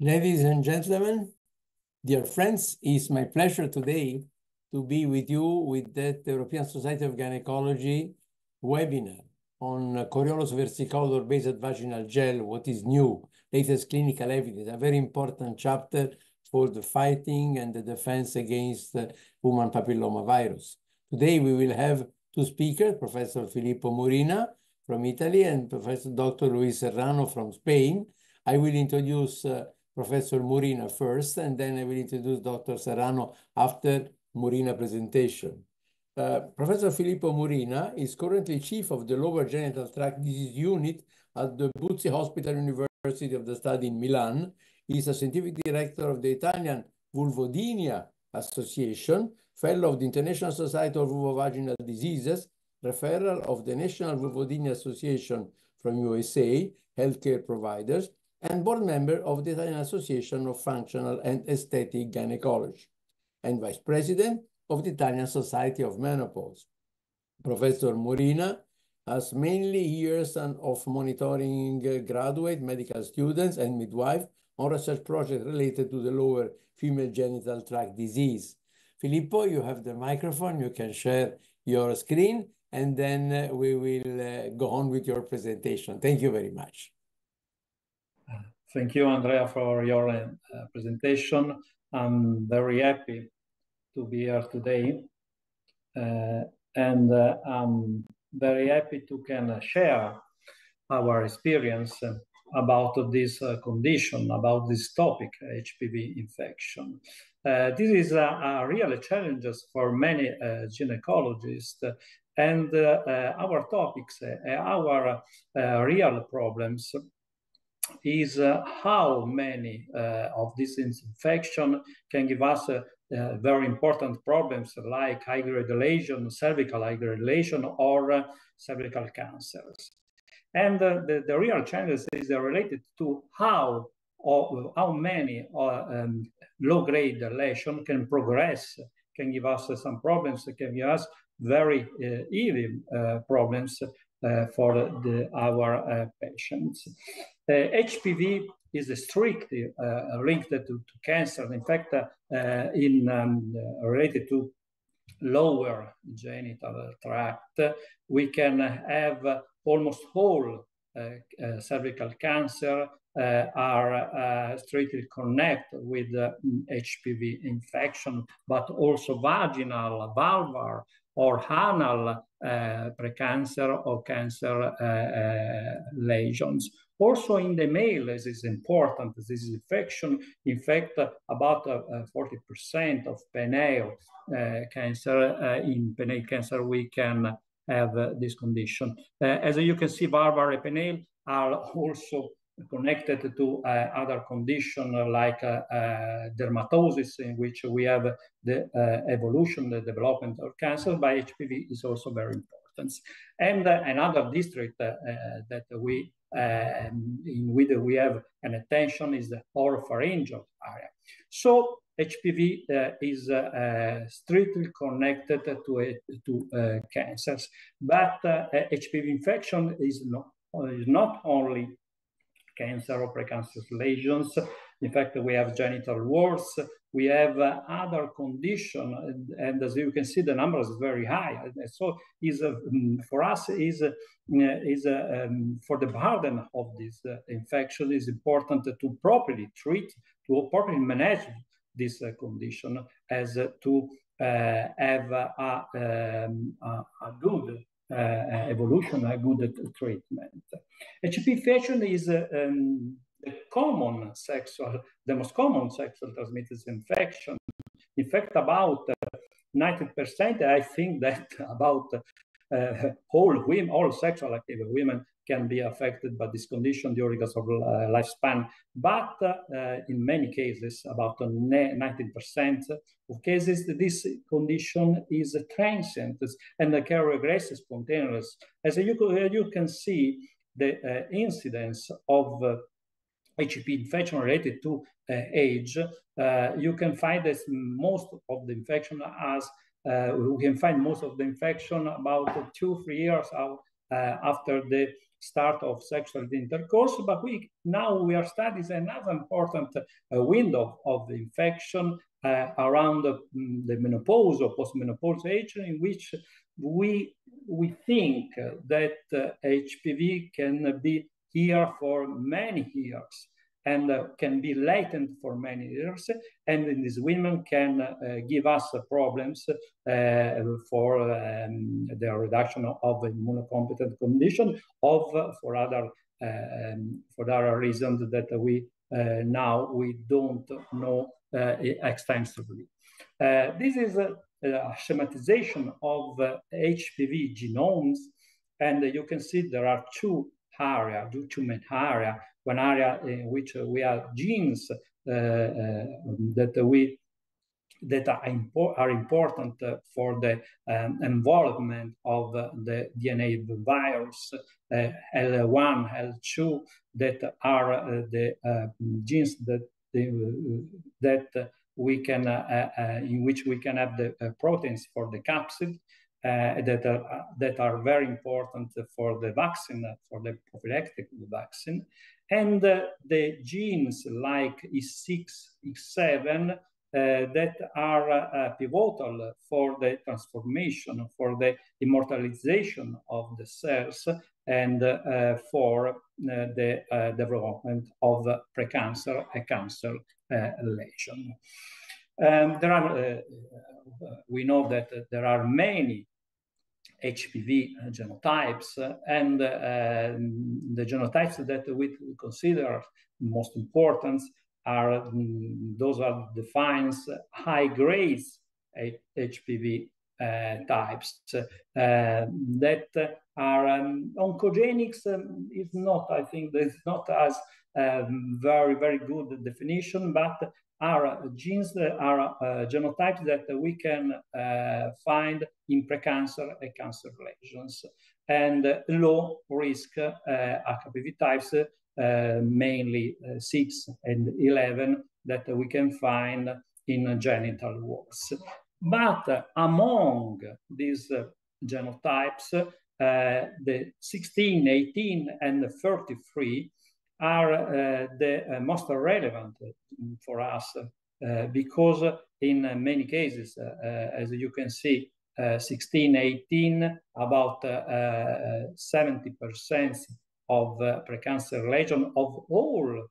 Ladies and gentlemen, dear friends, it's my pleasure today to be with you with the European Society of Gynecology webinar on Coriolus Versicolor based vaginal gel, what is new, latest clinical evidence, a very important chapter for the fighting and the defense against human papillomavirus. Today we will have two speakers, Professor Filippo Murina from Italy and Professor Dr. Luis Serrano from Spain. I will introduce Professor Murina first, and then I will introduce Dr. Serrano after Murina presentation. Professor Filippo Murina is currently chief of the lower genital tract disease unit at the Buzzi Hospital University of the Study in Milan. He is a scientific director of the Italian Vulvodynia Association, fellow of the International Society of Vulvovaginal Diseases, referral of the National Vulvodynia Association from USA, healthcare providers, and board member of the Italian Association of Functional and Aesthetic Gynecology, and vice president of the Italian Society of Menopause. Professor Murina has mainly years of monitoring graduate medical students and midwives on research projects related to the lower female genital tract disease. Filippo, you have the microphone. You can share your screen, and then we will go on with your presentation. Thank you very much. Thank you, Andrea, for your presentation. I'm very happy to be here today, and I'm very happy to can share our experience about this condition, about this topic, HPV infection. This is a real challenge for many gynecologists, and our topics, our real problems is how many of these infections can give us very important problems like high-grade lesion, cervical high-grade lesion, or cervical cancers. And the real challenge is related to how many low-grade lesion can progress, can give us some problems, can give us very evil problems for our patients. HPV is strictly linked to cancer. In fact, related to lower genital tract, we can have almost all cervical cancer are strictly connected with HPV infection, but also vaginal, vulvar, or anal precancer or cancer lesions. Also in the male, this is important, this infection, in fact, about 40% of penile cancer, in penile cancer, we can have this condition. As you can see, vulvar and penile are also connected to other conditions like dermatosis, in which we have the evolution, the development of cancer by HPV is also very important. And another district that we in which we have an attention is the oropharyngeal area. So HPV is strictly connected to cancers, but HPV infection is not only cancer or precancerous lesions. In fact, we have genital warts, we have other conditions, and as you can see, the numbers are very high. So for us, for the burden of this infection, is important to properly treat, to properly manage this condition, as to have a good evolution, a good treatment. HPV infection is the most common sexual transmitted infection. In fact, about 90%, I think that about all sexual active women can be affected by this condition during the lifespan. But in many cases, about 19% of cases, this condition is transient and can regress spontaneously. As you can see, the incidence of HPV infection related to age, you can find that most of the infection we can find most of the infection about 2-3 years after the start of sexual intercourse, but now we are studying another important window of the infection around the menopause or postmenopause age, in which we think that HPV can be here for many years and can be latent for many years, and these women can give us problems for the reduction of immunocompetent condition, for other reasons that we now we don't know extensively. This is a schematization of HPV genomes, and you can see there are two main areas. One area in which we have genes that are important for the involvement of the DNA virus, L1, L2, that are the genes that we can in which we can have the proteins for the capsid. That are very important for the vaccine, for the prophylactic vaccine. And the genes like E6, E7, that are pivotal for the transformation, for the immortalization of the cells, and for the development of precancer, a cancer lesion. We know that there are many HPV genotypes, and the genotypes that we consider most important are those are defines high grades HPV types that are oncogenics is not, I think, that's not as very good definition, but are genes that are genotypes that we can find in precancer and cancer lesions, and low risk HPV types, mainly 6 and 11, that we can find in genital warts. But among these genotypes, the 16, 18, and 33 are the most relevant for us because in many cases, as you can see, 16, 18, about 70% of precancer lesion of all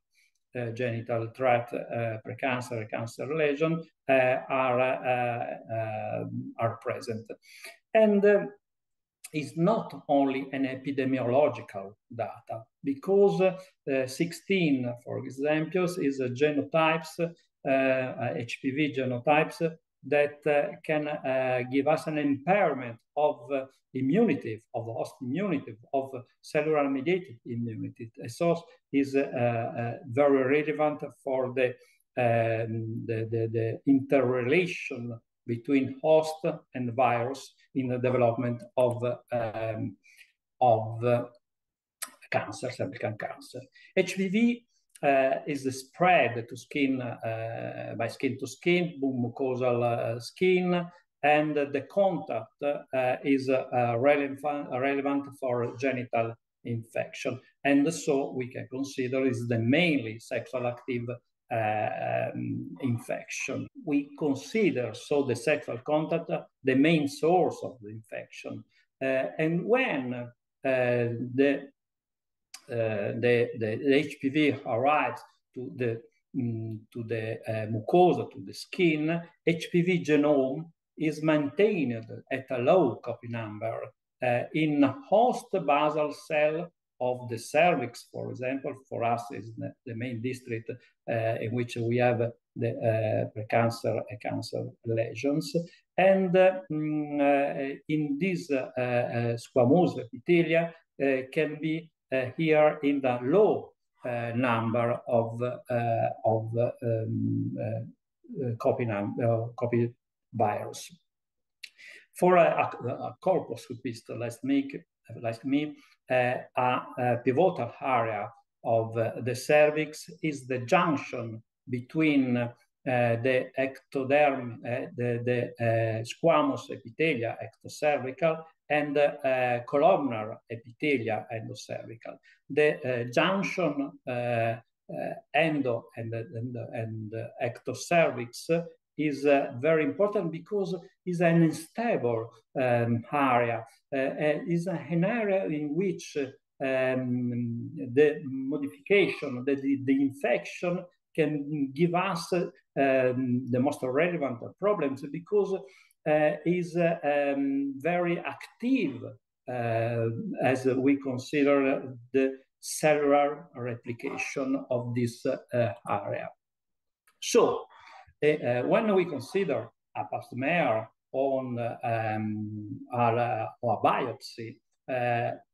genital tract precancer, cancer lesion are present. And is not only an epidemiological data, because 16, for example, is a genotypes, HPV genotypes that can give us an impairment of immunity, of host immunity, of cellular mediated immunity. So is very relevant for the interrelation between host and virus in the development of cancer, cervical cancer. HPV is spread to skin by skin to skin, mucosal skin, and the contact is relevant for genital infection. And so we can consider is the mainly sexual active infection. We consider so the sexual contact the main source of the infection, and when the HPV arrives to the mucosa, to the skin, HPV genome is maintained at a low copy number in host basal cell of the cervix, for example. For us is the main district in which we have the precancer and cancer lesions. And in this squamous epithelia can be here in the low number of copy virus. For a colposcopist like me, a pivotal area of the cervix is the junction between the ectoderm, the squamous epithelia, ectocervical, and columnar epithelia endocervical. The junction endo and ectocervix is very important because it's an unstable area. It's an area in which the modification, the infection can give us the most relevant problems because is very active as we consider the cellular replication of this area. So when we consider a pap smear on or a biopsy,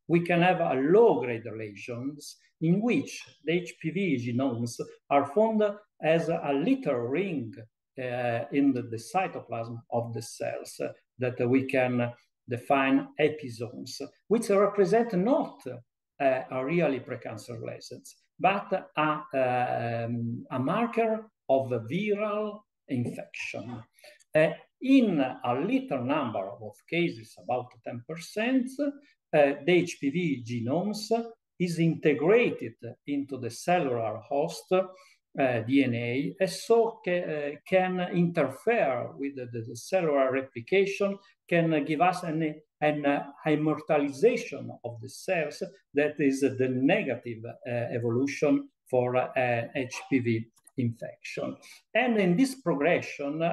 we can have a low-grade lesions in which the HPV genomes are found as a little ring in the cytoplasm of the cells that we can define episomes, which represent not a really precancer lesions, but a marker of a viral infection. In a little number of cases, about 10%, the HPV genomes is integrated into the cellular host DNA, and so can interfere with the cellular replication, can give us an immortalization of the cells that is the negative evolution for HPV infection. And in this progression,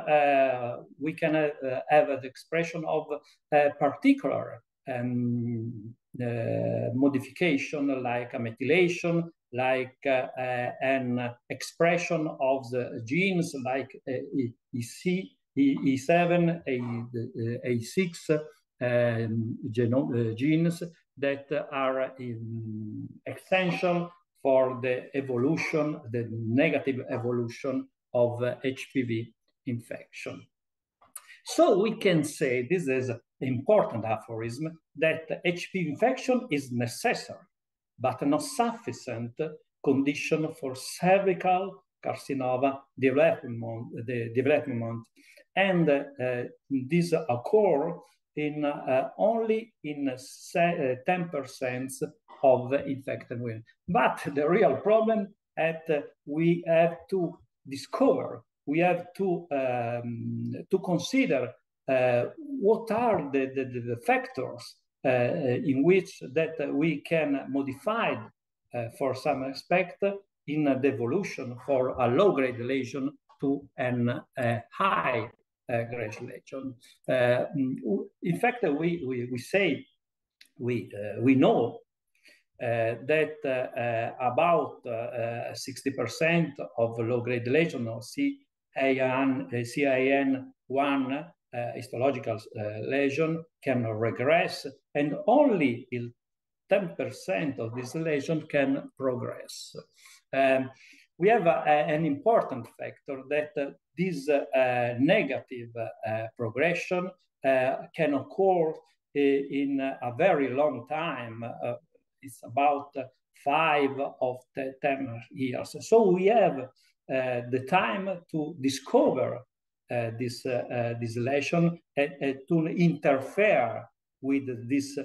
we can have the expression of particular modification like a methylation, like an expression of the genes like E7, A6 genes that are essential for the evolution, the negative evolution of HPV infection. So we can say, this is an important aphorism, that HPV infection is necessary, but not sufficient condition for cervical carcinoma development. And this occur in only in 10% of infected women. But the real problem is that we have to discover, we have to consider what are the factors in which that we can modify for some aspect in the evolution for a low-grade lesion to a high-grade lesion. In fact, we know that about 60% of low-grade lesion or CIN1 histological lesion can regress, and only 10% of this lesion can progress. We have an important factor that this negative progression can occur in a very long time. It's about 5 of 10 years. So we have the time to discover this lesion and to interfere with this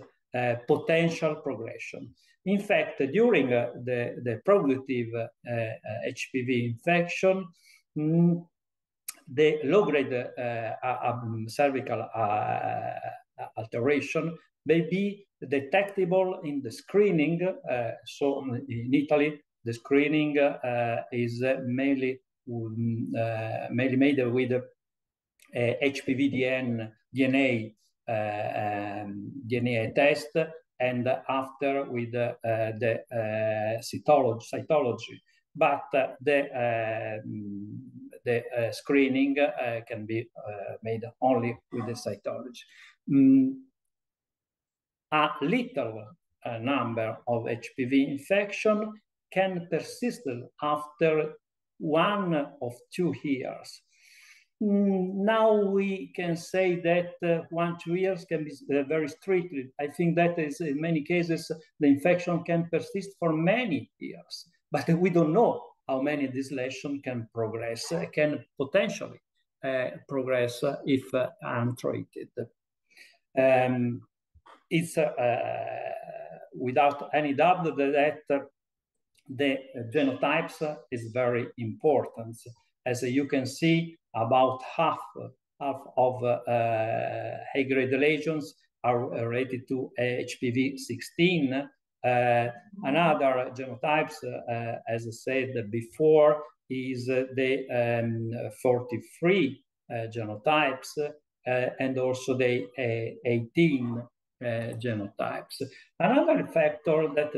potential progression. In fact, during the productive HPV infection, the low-grade cervical alteration may be detectable in the screening. So in Italy, the screening is mainly made with HPV DNA test, and after with the cytology. But the screening can be made only with the cytology. A little number of HPV infection can persist after 1 or 2 years. Now we can say that 1 to 2 years can be very strictly. I think that is in many cases the infection can persist for many years, but we don't know how many this lesion can progress, can potentially progress if untreated. it's without any doubt that the genotypes is very important. As you can see, about half of high-grade lesions are related to HPV 16. Another genotypes, as I said before, is the 43 genotypes and also the 18 genotypes. Another factor that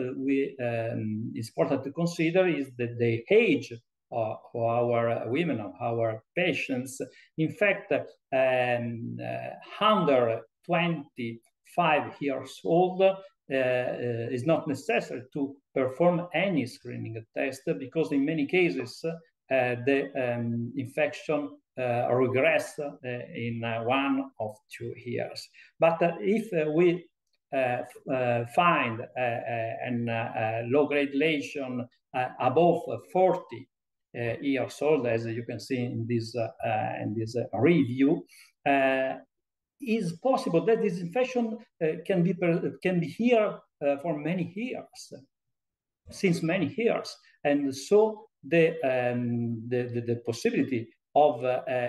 is important to consider is the age of our women, of our patients. In fact, under 25 years old, is not necessary to perform any screening test, because in many cases the infection regress in 1 or 2 years. But if we find a low-grade lesion above 40 years old, as you can see in this review, is possible that this infection can be here for many years, since many years, and so the possibility of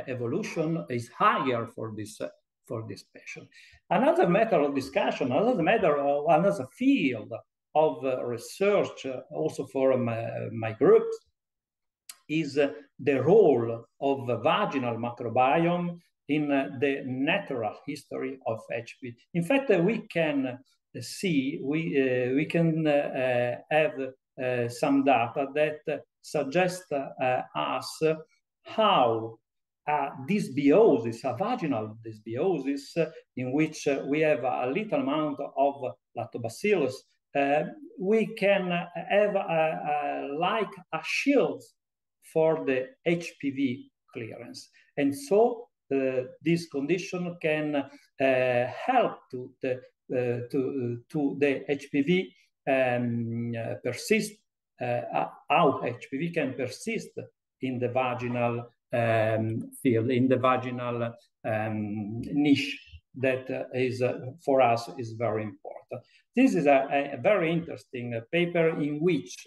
evolution is higher for this patient. Another matter of discussion, another field of research, also for my group, is the role of the vaginal microbiome in the natural history of HPV. In fact, we can see, we can have some data that suggest us how dysbiosis, a vaginal dysbiosis, in which we have a little amount of lactobacillus, we can have like a shield for the HPV clearance. And so this condition can help to the HPV persist, how HPV can persist in the vaginal field, in the vaginal niche that is for us is very important. This is a very interesting paper in which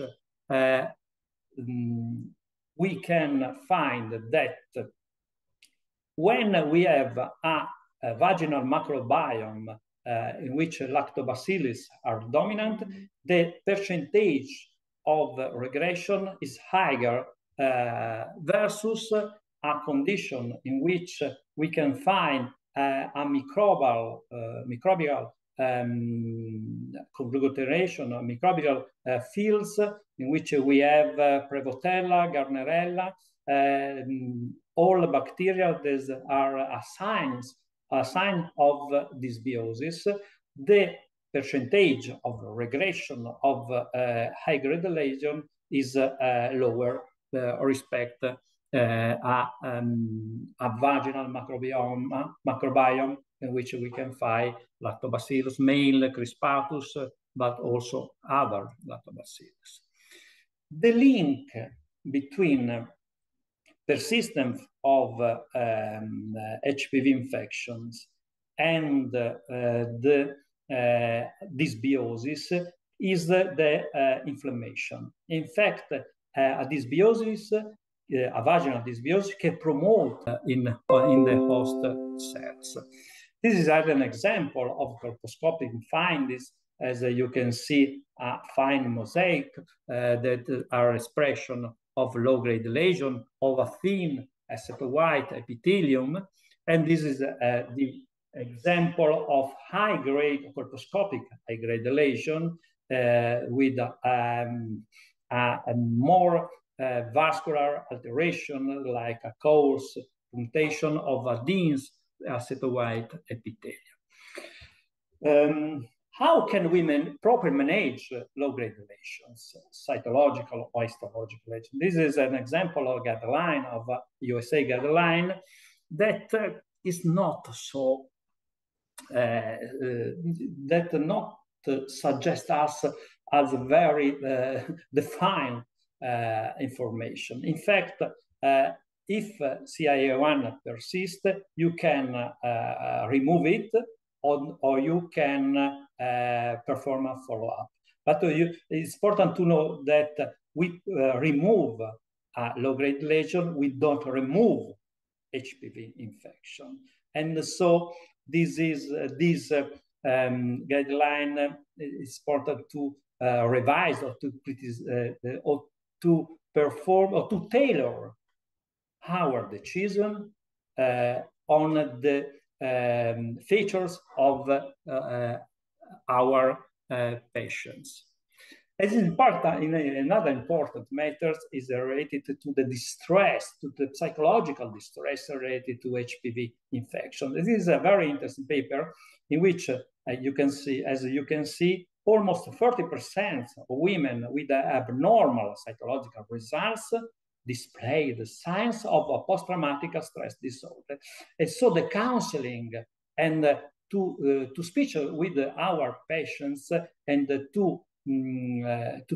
we can find that when we have a vaginal microbiome in which lactobacillus are dominant, the percentage of regression is higher versus a condition in which we can find a microbial conglomeration of microbial fields in which we have Prevotella, Gardnerella, all bacteria that are a sign of dysbiosis. The percentage of regression of high-grade lesion is lower respect a vaginal microbiome in which we can find lactobacillus, male crispatus, but also other lactobacillus. The link between persistence of HPV infections and the dysbiosis is the inflammation. In fact, a dysbiosis, a vaginal dysbiosis, can promote in the host cells. This is an example of colposcopic findings. As you can see, a fine mosaic that are expression of low-grade lesion of a thin aceto-white epithelium. And this is the example of high-grade colposcopic high-grade lesion with a more vascular alteration, like a coarse punctation of a dense aceto-white epithelium. How can we properly manage low-grade lesions, cytological or histological lesions? This is an example of a guideline, of a USA guideline, that is not so, that not suggest us as very defined information. In fact, if CIA1 persists, you can remove it, or you can perform a follow-up. But it's important to know that we remove a low-grade lesion, we don't remove HPV infection. And so this is guideline is important to revise or to perform or to tailor our decision on the features of our patients. As important, another important matter is related to the distress, to the psychological distress related to HPV infection. This is a very interesting paper in which you can see, almost 40% of women with abnormal psychological results display the signs of a post-traumatic stress disorder. And so the counseling and to speak with our patients and to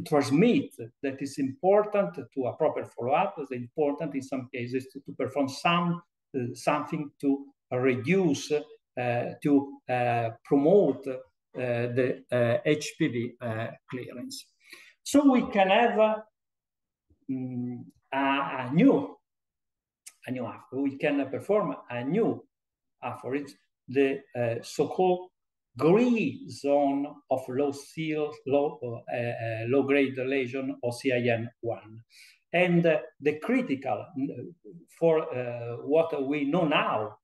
transmit that it's important to a proper follow-up. It's important in some cases to perform something to reduce, to promote the HPV clearance. So we can have we can perform a new aphorism, the so-called gray zone of low-grade lesion or CIN1. And the critical, for what we know now,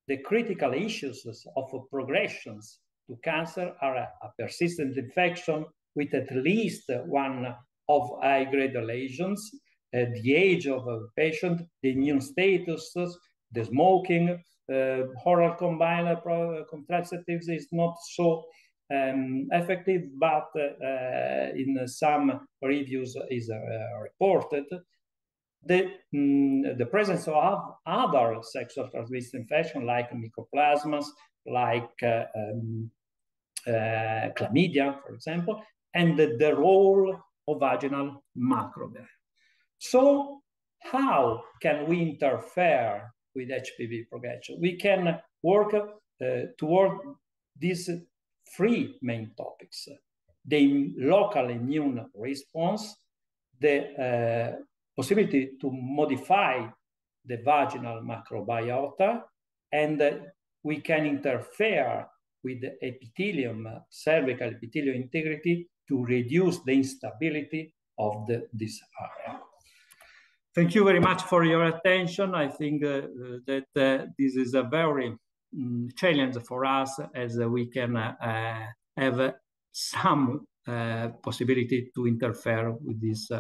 the critical issues of progressions to cancer are a persistent infection with at least one of high-grade lesions, the age of a patient, the immune status, the smoking, oral combined contraceptives is not so effective, but in some reviews is reported. The presence of other sexual transmitted infections like mycoplasmas, like chlamydia, for example, and the role of vaginal microbiome. So how can we interfere with HPV progression? We can work toward these three main topics: the local immune response, the possibility to modify the vaginal microbiota, and we can interfere with the epithelium, cervical epithelial integrity to reduce the instability of this area. Thank you very much for your attention. I think that this is a very challenge for us, as we can have some possibility to interfere with this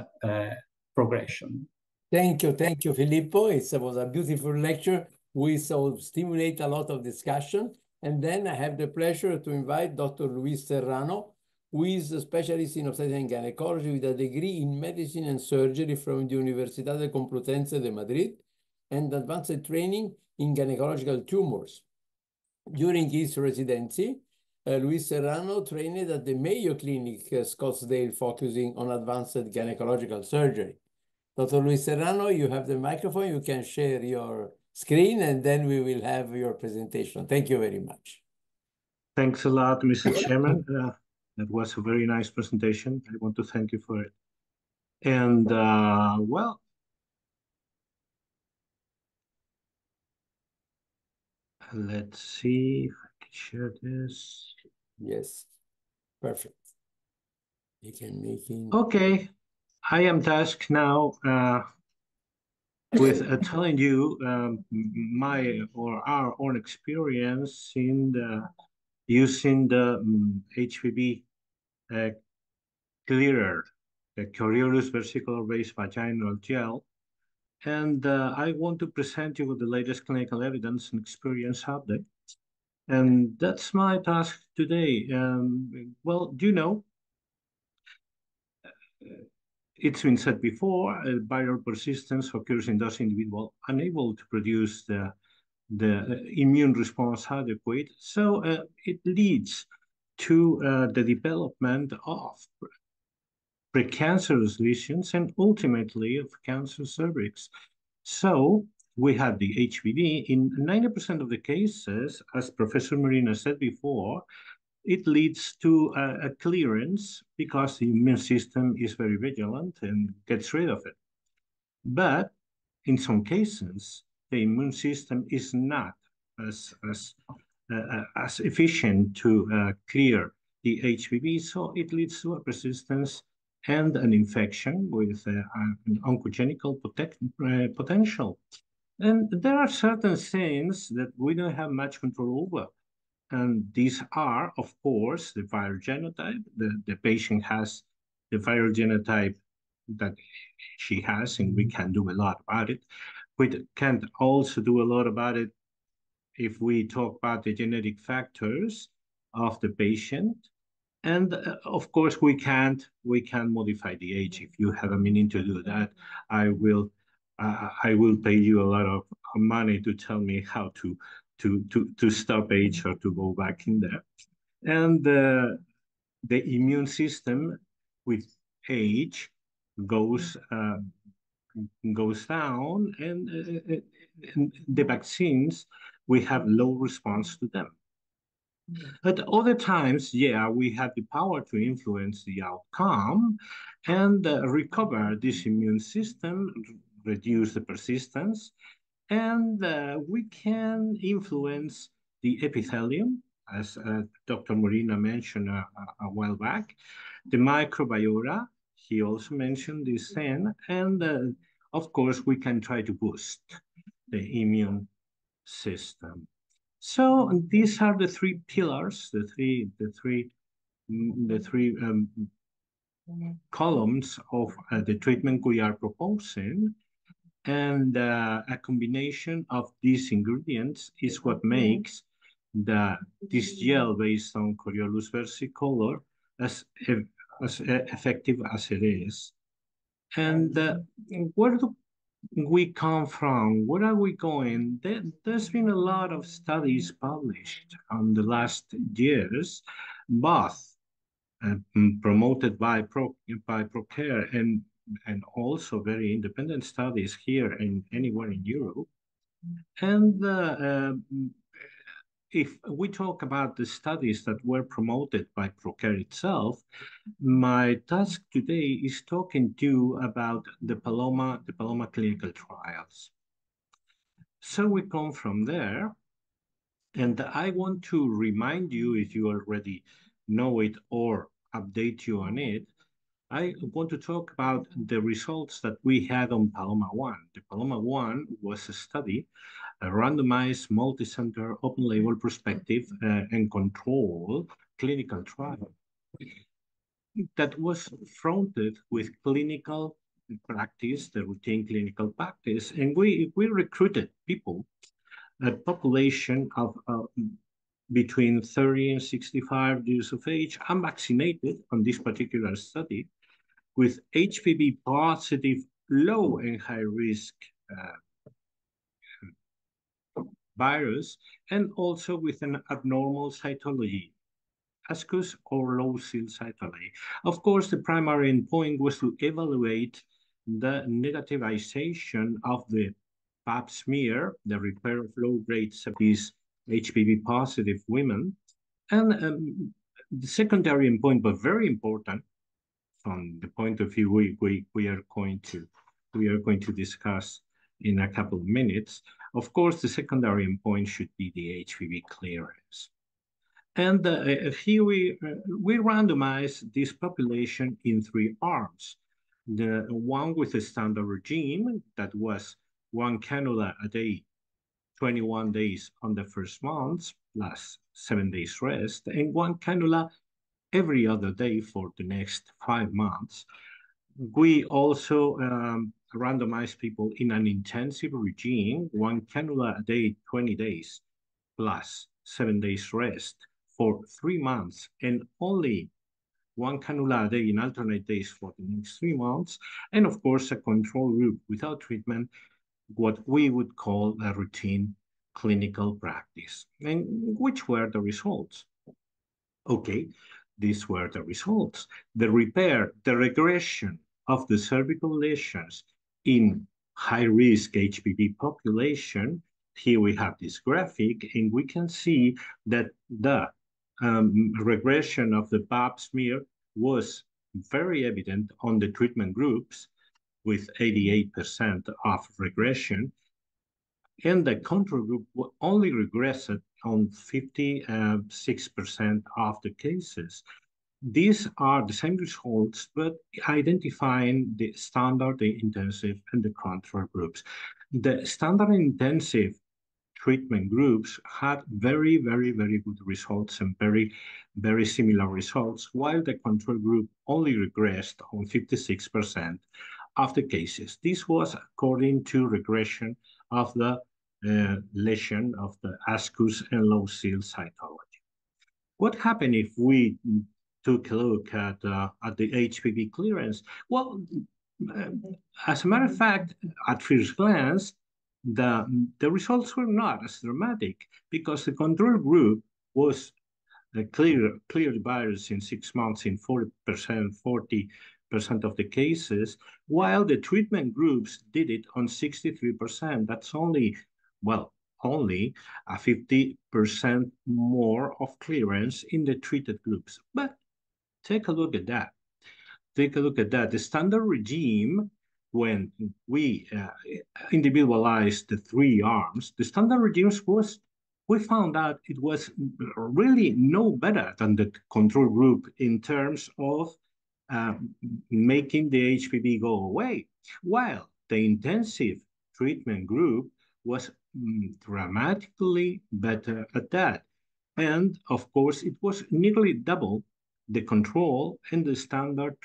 progression. Thank you, Filippo. It was a beautiful lecture. We stimulate a lot of discussion. And then I have the pleasure to invite Dr. Luis Serrano, who is a specialist in obstetrics and gynecology with a degree in medicine and surgery from the Universidad Complutense de Madrid and advanced training in gynecological tumors. During his residency, Luis Serrano trained at the Mayo Clinic, Scottsdale, focusing on advanced gynecological surgery. Dr. Luis Serrano, you have the microphone. You can share your screen, and then we will have your presentation. Thank you very much. Thanks a lot, Mr. Chairman. That was a very nice presentation. I want to thank you for it. And well, let's see if I can share this. Yes, perfect. You can make it. Okay, I am tasked now with telling you my or our own experience in using the HPV clearer, the Coriolus Versicolor-based vaginal gel. And I want to present you with the latest clinical evidence and experience update. And that's my task today. Well, do you know, it's been said before, viral persistence occurs in those individuals unable to produce the immune response adequate. So it leads to the development of precancerous lesions and ultimately of cancer cervix. So we have the HPV. In 90% of the cases, as Professor Murina said before, it leads to a clearance because the immune system is very vigilant and gets rid of it. But in some cases, the immune system is not as efficient to clear the HPV, so it leads to a persistence and an infection with an oncogenical potential. And there are certain things that we don't have much control over. And these are, of course, the viral genotype. The patient has the viral genotype that she has, and we can do a lot about it. We can also do a lot about it if we talk about the genetic factors of the patient. And of course, we can modify the age. If you have a meaning to do that, I will pay you a lot of money to tell me how to stop age or to go back in there. And the immune system with age goes down, and the vaccines, we have low response to them. At other times, yeah, we have the power to influence the outcome and recover this immune system, reduce the persistence, and we can influence the epithelium, as Dr. Murina mentioned a while back, the microbiota. He also mentioned this thing, and of course, we can try to boost the immune system. So these are the three pillars, the three columns of the treatment we are proposing, and a combination of these ingredients is what makes this gel based on Coriolus Versicolor as effective as it is. And where do we come from? Where are we going? There's been a lot of studies published on the last years, both promoted by ProCare and also very independent studies here and anywhere in Europe. And if we talk about the studies that were promoted by ProCare itself, my task today is talking to you about the Paloma clinical trials. So we come from there, and I want to remind you, if you already know it or update you on it, I want to talk about the results that we had on Paloma 1. The Paloma 1 was a study, a randomized, multi-center, open-label, prospective, and controlled clinical trial that was fronted with clinical practice, the routine clinical practice, and we recruited people, a population of between 30 and 65 years of age, unvaccinated on this particular study, with HPV positive, low and high risk virus, and also with an abnormal cytology, ascus or low seal cytology. Of course, the primary endpoint was to evaluate the negativization of the pap smear, the repair of low-grade these HPV positive women. And the secondary endpoint, but very important from the point of view we are going to discuss in a couple of minutes. Of course, the secondary endpoint should be the HPV clearance. And here we randomize this population in 3 arms. The one with a standard regime that was 1 cannula a day, 21 days on the first month, plus 7 days rest, and 1 cannula every other day for the next 5 months. We also randomize people in an intensive regime, 1 cannula a day, 20 days, plus 7 days rest for 3 months, and only 1 cannula a day in alternate days for the next 3 months, and of course a control group without treatment, what we would call a routine clinical practice. And which were the results? Okay, these were the results. The repair, the regression of the cervical lesions in high-risk HPV population, here we have this graphic, and we can see that the regression of the Pap smear was very evident on the treatment groups with 88% of regression, and the control group only regressed on 56% of the cases. These are the same results, but identifying the standard, the intensive, and the control groups. The standard intensive treatment groups had very, very, very good results and very, very similar results, while the control group only regressed on 56% of the cases. This was according to regression of the lesion of the ascus and low-seal cytology. What happened if we took a look at the HPV clearance? Well, as a matter of fact, at first glance, the results were not as dramatic because the control group was cleared the virus in 6 months in 40% of the cases, while the treatment groups did it on 63%. That's only a 50% more of clearance in the treated groups. But take a look at that. Take a look at that. The standard regime, when we individualized the 3 arms, the standard regimes we found out it was really no better than the control group in terms of making the HPV go away, while the intensive treatment group was dramatically better at that. And of course, it was nearly double the control and the standard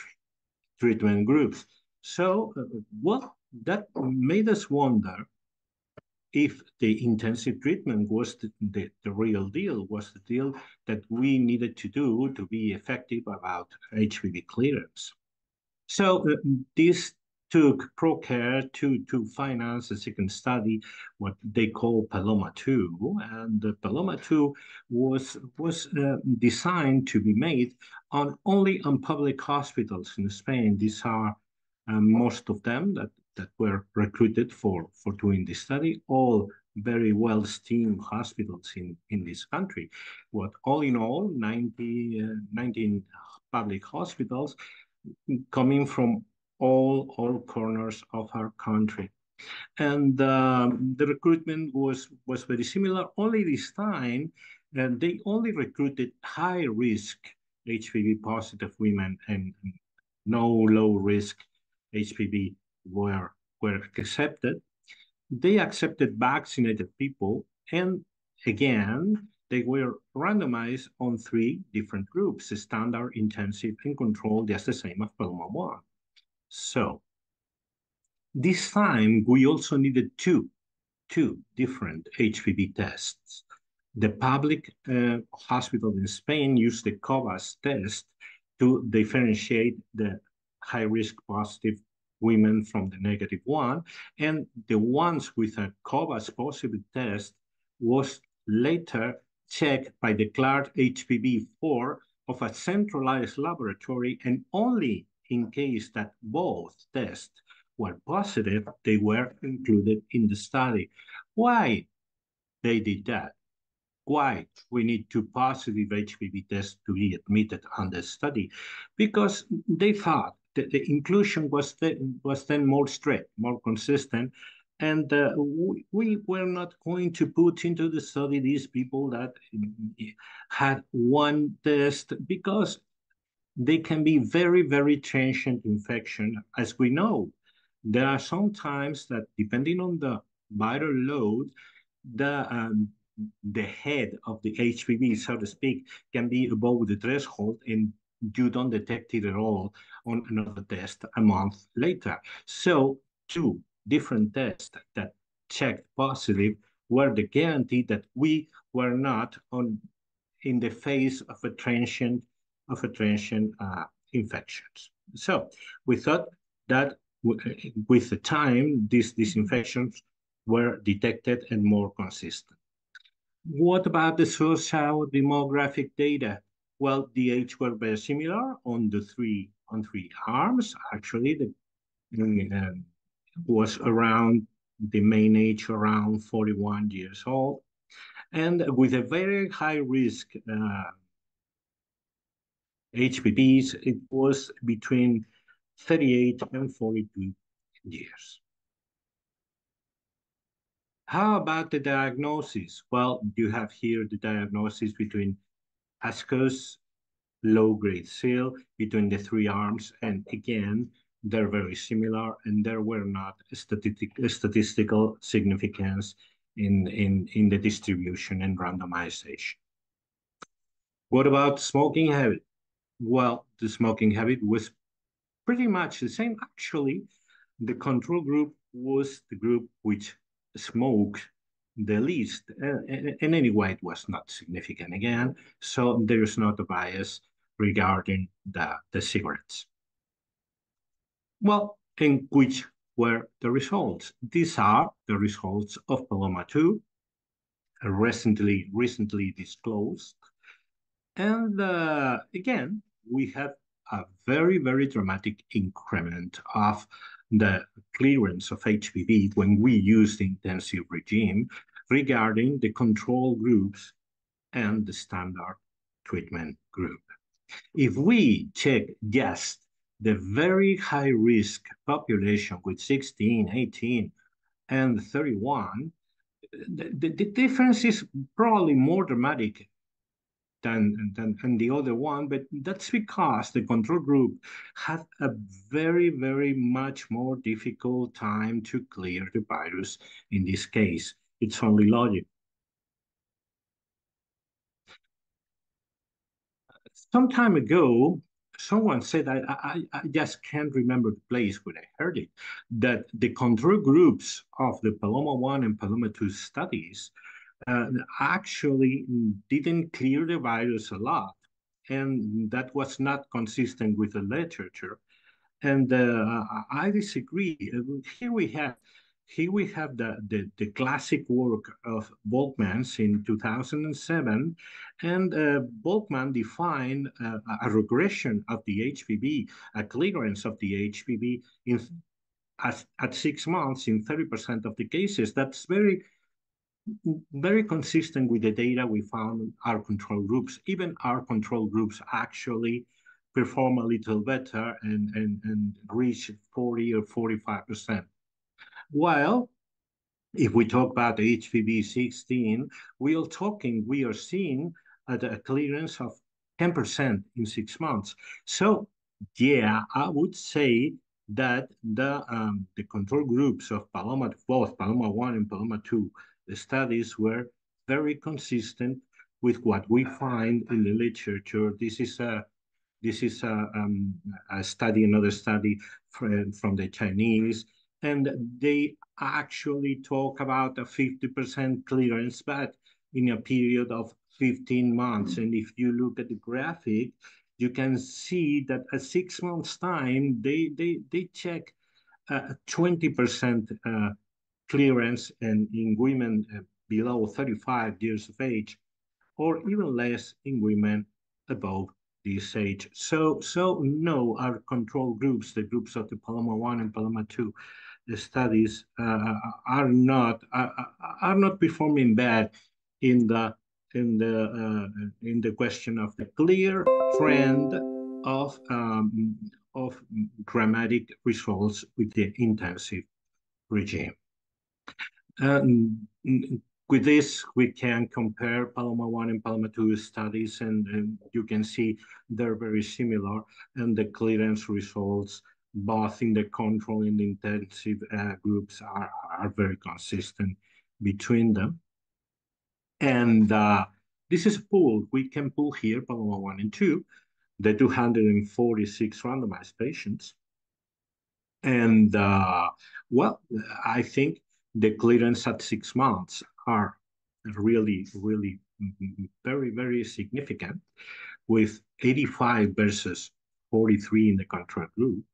treatment groups. So, well, that made us wonder if the intensive treatment was the real deal, was the deal that we needed to do to be effective about HPV clearance. So this took ProCare to finance a second study, what they call Paloma-2, and the Paloma-2 was designed to be made only on public hospitals in Spain. These are most of them that were recruited for doing this study, all very well-esteemed hospitals in this country. What all in all, 19 public hospitals coming from all corners of our country. And the recruitment was very similar, only this time they only recruited high-risk HPV positive women, and no low-risk HPV were accepted. They accepted vaccinated people, and again, they were randomized on 3 different groups, standard, intensive, and control, just the same as Paloma-1. So this time, we also needed two different HPV tests. The public hospital in Spain used the COVAS test to differentiate the high-risk positive women from the negative one, and the ones with a COVAS positive test was later checked by the declared HPV-4 of a centralized laboratory, and only in case that both tests were positive, they were included in the study. Why they did that? Why we need 2 positive HPV tests to be admitted on the study? Because they thought that the inclusion was then more strict, more consistent, and we were not going to put into the study these people that had 1 test, because they can be very, very transient infection. As we know, there are some times that, depending on the viral load, the head of the HPV, so to speak, can be above the threshold, and you don't detect it at all on another test a month later. So 2 different tests that checked positive were the guarantee that we were not in the phase of a transient infections. So we thought that with the time, these infections were detected and more consistent. What about the social demographic data? Well, the age were very similar on the three arms. Actually, was around the main age around 41 years old, and with a very high risk HPVs, it was between 38 and 42 years. How about the diagnosis? Well, you have here the diagnosis between ASCOS, low-grade cell, between the three arms, and again, they're very similar, and there were not statistical significance in the distribution and randomization. What about smoking habit? Well, the smoking habit was pretty much the same. Actually, the control group was the group which smoked the least, and anyway, it was not significant again, so there's not a bias regarding the cigarettes. Well, and which were the results? These are the results of Paloma 2, recently disclosed. And again, we have a very, very dramatic increment of the clearance of HPV when we use the intensive regime regarding the control groups and the standard treatment group. If we check just the very high risk population with 16, 18, and 31, the difference is probably more dramatic than the other one, but that's because the control group had a very, very much more difficult time to clear the virus. In this case, it's only logic. Some time ago, someone said, I just can't remember the place where I heard it, that the control groups of the Paloma 1 and Paloma 2 studies actually didn't clear the virus a lot, and that was not consistent with the literature. And I disagree. Here we have the classic work of Volkmans in 2007, and Volkman defined a regression of the HPV, a clearance of the HPV at 6 months in 30% of the cases. That's very consistent with the data we found in our control groups. Even our control groups actually perform a little better and reach 40 or 45%. While if we talk about the HPV 16, we are seeing a clearance of 10% in 6 months. So yeah, I would say that the control groups of both Paloma 1 and Paloma 2, the studies were very consistent with what we find in the literature. This is a study, another study from the Chinese, and they actually talk about a 50% clearance, but in a period of 15 months. And if you look at the graphic, you can see that at 6 months' time, they check 20% clearance, and in women below 35 years of age, or even less in women above this age. So no, our control groups, the groups of the Paloma 1 and Paloma 2 the studies, are not performing bad in the question of the clear trend of dramatic results with the intensive regime. With this, we can compare Paloma 1 and Paloma 2 studies, and you can see they're very similar, and the clearance results, both in the control and the intensive groups, are very consistent between them. And this is a pool. We can pull here Paloma 1 and 2, the 246 randomized patients. And well, I think the clearance at 6 months are really, really very, very significant, with 85 versus 43 in the control group.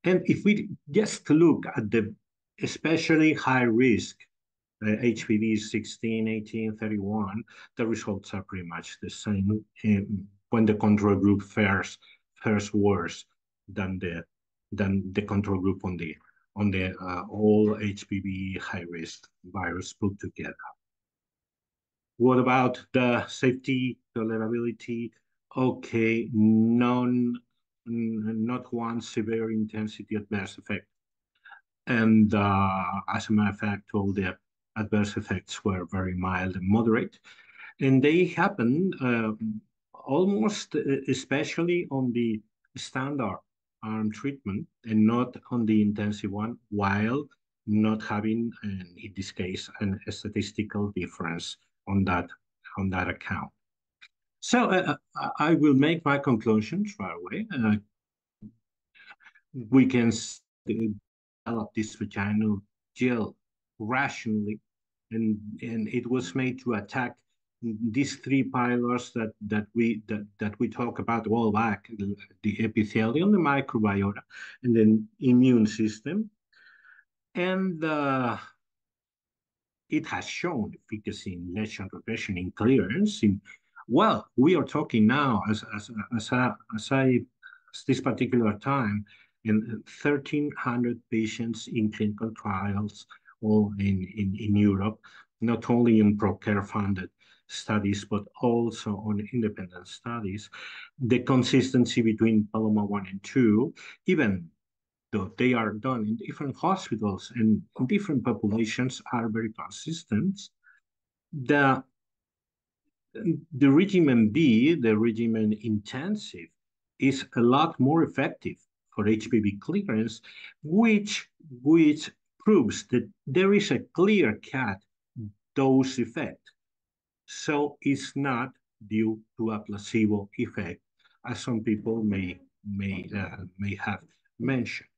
And if we just look at the especially high risk HPV 16, 18, 31, the results are pretty much the same when the control group fares worse than the control group on on the all HPV high-risk virus put together. What about the safety, tolerability? Okay, not one severe intensity adverse effect. And as a matter of fact, all the adverse effects were very mild and moderate. And they happened almost especially on the standard arm treatment and not on the intensive one, while not having, in this case, a statistical difference on that account. So I will make my conclusions right away. We can develop this vaginal gel rationally, and it was made to attack these three pillars that we talk about a while back: the epithelium, the microbiota, and then immune system. And it has shown efficacy in lesion repression, in clearance. Well, we are talking now as this particular time in 1,300 patients in clinical trials, all in Europe, not only in ProCare funded studies, but also on independent studies. The consistency between Paloma 1 and 2, even though they are done in different hospitals and in different populations, are very consistent. The regimen B, the regimen intensive, is a lot more effective for HPV clearance, which proves that there is a clear-cut dose effect. So it's not due to a placebo effect, as some people may have mentioned.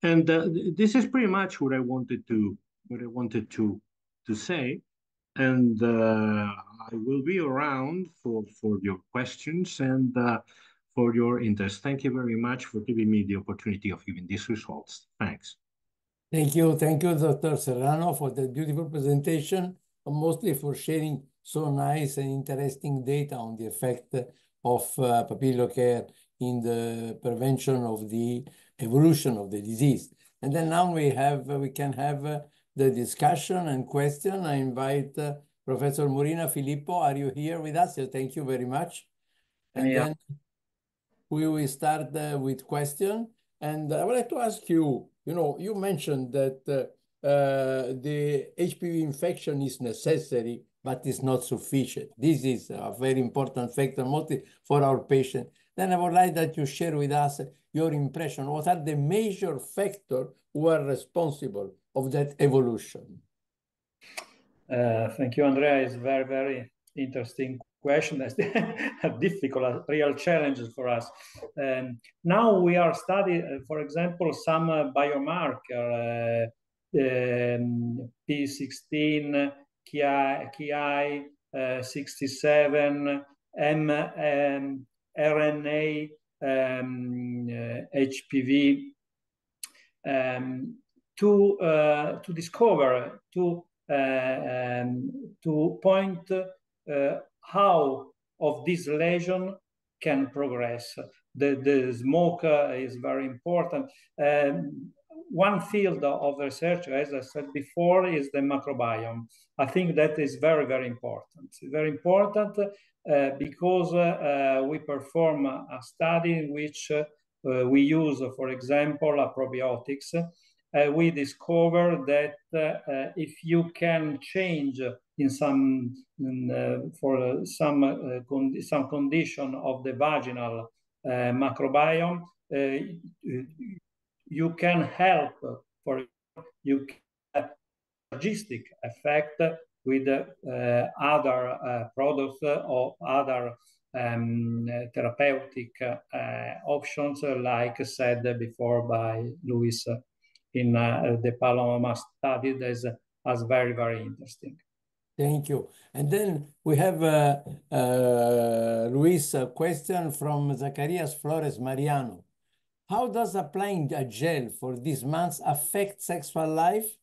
And this is pretty much what I wanted to say. And I will be around for your questions and for your interest. Thank you very much for giving me the opportunity of giving these results. Thanks. Thank you, Dr. Serrano, for the beautiful presentation, and mostly for sharing so nice and interesting data on the effect of papillo care in the prevention of the evolution of the disease. And then now we can have the discussion and question. I invite Professor Murina. Filippo, are you here with us? So thank you very much. And then we will start with question. And I would like to ask you, you mentioned that the HPV infection is necessary, but it's not sufficient. This is a very important factor, mostly for our patient. Then I would like that you share with us your impression. What are the major factors who are responsible of that evolution? Thank you, Andrea. It's very, very interesting question. That's difficult, real challenges for us. Now we are studying, for example, some biomarker, P16, Ki 67, RNA, HPV, to discover, to point how of this lesion can progress. The smoke is very important. One field of research, as I said before, is the microbiome. I think that is very, very important. Very important because we perform a study in which we use, for example, probiotics. We discover that if you can change in some for some condition of the vaginal microbiome, you can help for synergistic effect with other products or other therapeutic options, like said before by Luis in the Paloma study. That's very, very interesting. Thank you. And then we have Luis, a question from Zacarias Flores Mariano. How does applying a gel for these months affect sexual life?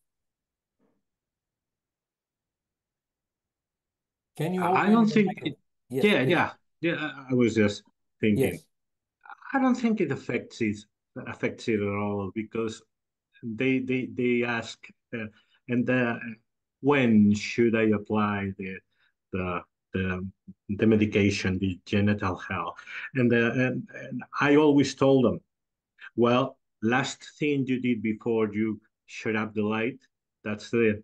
Can you? I don't think it, yes, yeah. I was just thinking. Yes. I don't think it affects it at all, because they ask, and when should I apply the the medication, the genital health? And I always told them, well, last thing you did before you shut up the light, that's the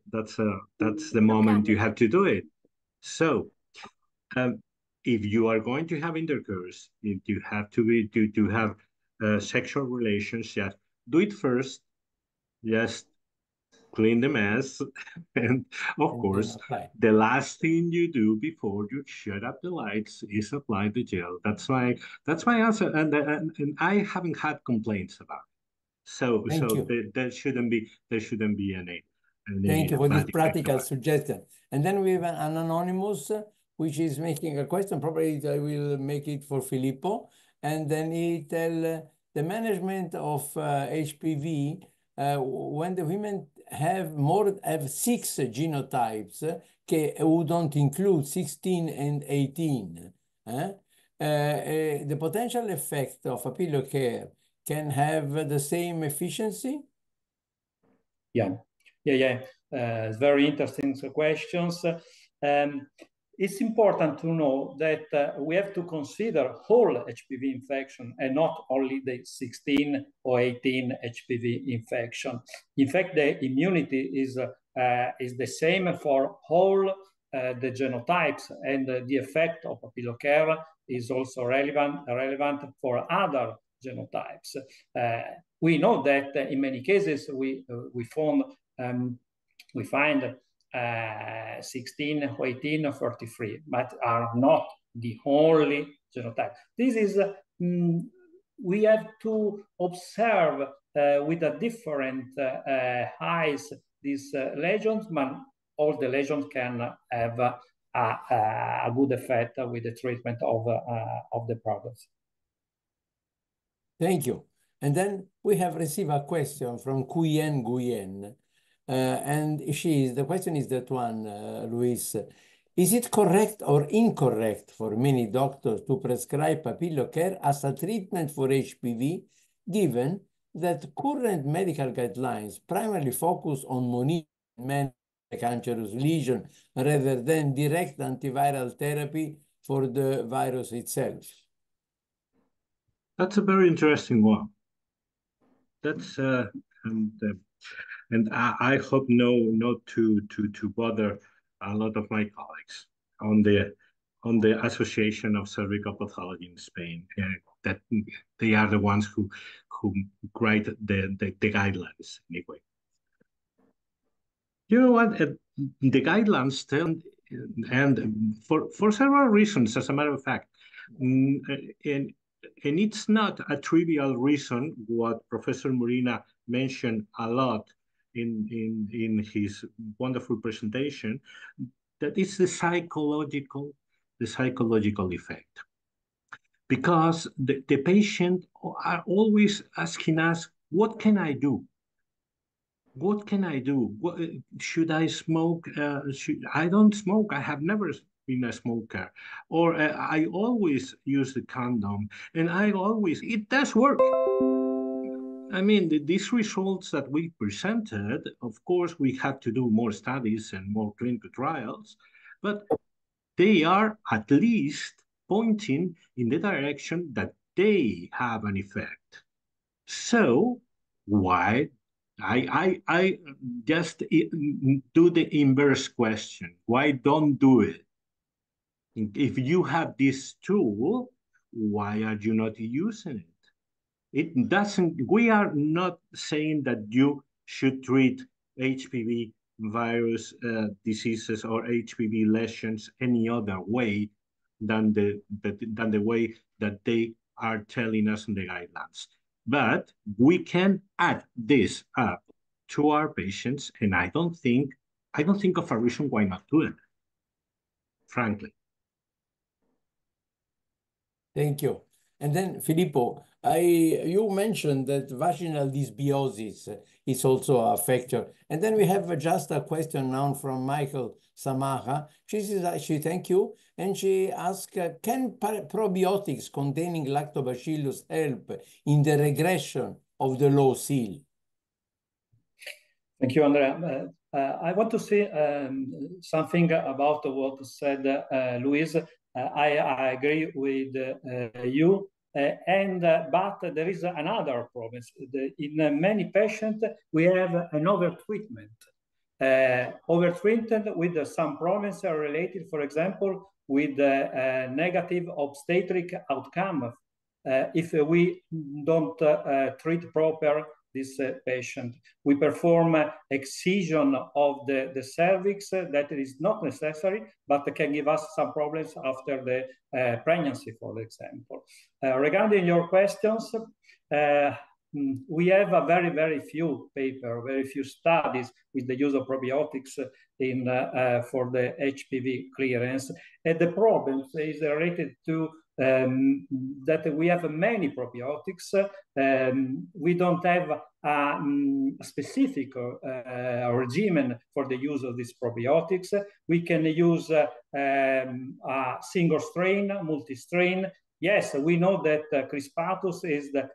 moment you have to do it. So if you are going to have intercourse, if you have to have sexual relations, just do it first. Just clean the mess, and of course, the last thing you do before you shut up the lights is apply the gel. That's my answer, and I haven't had complaints about it. So there shouldn't be any. Thank you for this practical suggestion. And then we have an anonymous, which is making a question. Probably I will make it for Filippo. And then he tell the management of HPV, when the women have 6 genotypes, who don't include 16 and 18. The potential effect of a pillow care can have the same efficiency? It's very interesting questions. It's important to know that we have to consider whole HPV infection and not only the 16 or 18 HPV infection. In fact, the immunity is the same for all the genotypes, and the effect of a pillow care is also relevant for other genotypes. We know that in many cases we find 16, 18, or 43, but are not the only genotype. This is, we have to observe with a different eyes these lesions, but all the lesions can have a good effect with the treatment of the products. Thank you. And then we have received a question from Guyen. And the question is that one, Luis. Is it correct or incorrect for many doctors to prescribe pillow care as a treatment for HPV, given that current medical guidelines primarily focus on monitoring cancerous lesion rather than direct antiviral therapy for the virus itself? That's a very interesting one. That's and I hope not to bother a lot of my colleagues on the Association of Cervical Pathology in Spain. That they are the ones who write the guidelines anyway. You know what? The guidelines tell, and for several reasons, as a matter of fact, and it's not a trivial reason, what Professor Murina mentioned a lot in his wonderful presentation, that is the psychological effect. Because the patient are always asking us, what can I do? What can I do? Should I smoke? I don't smoke. I have never been a smoker. Or I always use the condom, and it does work. I mean, these results that we presented, of course, we had to do more studies and more clinical trials, but they are at least pointing in the direction that they have an effect. So why? I just do the inverse question. Why don't do it? If you have this tool, why are you not using it? It doesn't, we are not saying that you should treat HPV virus diseases or HPV lesions any other way than the way that they are telling us in the guidelines. But we can add this up to our patients, and I don't think of a reason why not do it, frankly. Thank you. And then, Filippo, you mentioned that vaginal dysbiosis is also a factor. And then we have just a question now from Michael Samaha. She says, thank you. And she asks, can probiotics containing lactobacillus help in the regression of the low seal? Thank you, Andrea. I want to say something about what said Louise. I agree with you, but there is another problem. In many patients, we have an over-treatment. Over-treatment with some problems are related, for example, with negative obstetric outcome. If we don't treat proper this patient, we perform excision of the cervix that is not necessary, but can give us some problems after the pregnancy, for example. Regarding your questions, we have a very few papers, very few studies with the use of probiotics in for the HPV clearance. And the problem is related to that we have many probiotics. We don't have a specific regimen for the use of these probiotics. We can use a single strain, multi-strain. Yes, we know that crispatus is the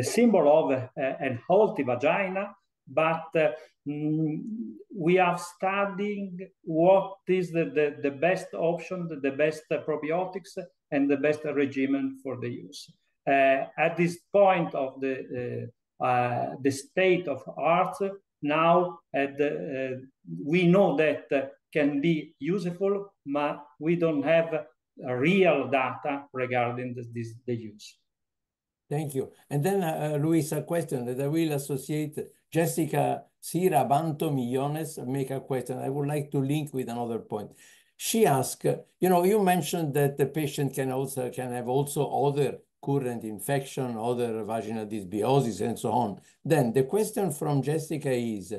symbol of a healthy vagina, but we are studying what is the best option, the best probiotics, and the best regimen for the use. At this point of the state of art, now we know that can be useful, but we don't have real data regarding the use. Thank you. And then, Luis, a question that I will associate Jessica Sira Banto Millones make a question. I would like to link with another point. She asked, you mentioned that the patient can have also other current infection, other vaginal dysbiosis, and so on. Then the question from Jessica is,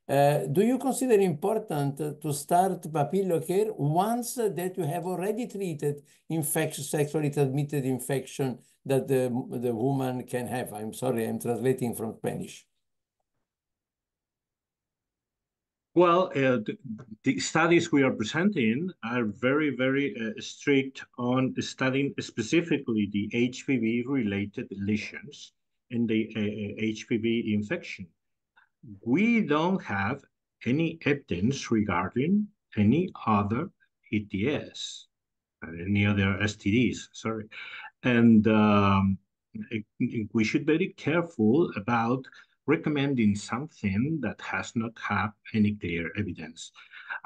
do you consider important to start papillo care once that you have already treated sexually transmitted infection that the woman can have? I'm sorry, I'm translating from Spanish. Well, the studies we are presenting are very strict on studying specifically the HPV-related lesions and the HPV infection. We don't have any evidence regarding any other ETS, any other STDs, sorry. And we should be very careful about recommending something that has not had any clear evidence.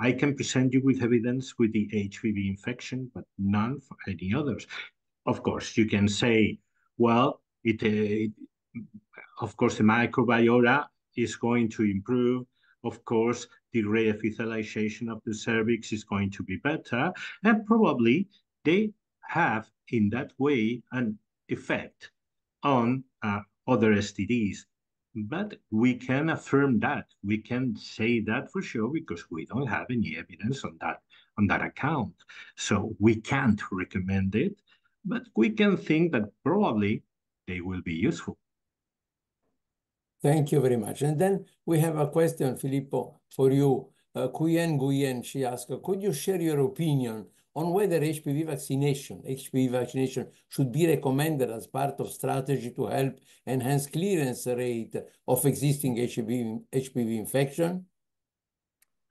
I can present you with evidence with the HPV infection, but none for any others. Of course, you can say, well, of course, the microbiota is going to improve. Of course, the reepithelialization of the cervix is going to be better, and probably they have, in that way, an effect on other STDs. But we can affirm that. We can say that for sure because we don't have any evidence on that account. So we can't recommend it, but we can think that probably they will be useful. Thank you very much. And then we have a question, Filippo, for you. Guyen, she asked, could you share your opinion on whether HPV vaccination should be recommended as part of strategy to help enhance clearance rate of existing HPV infection?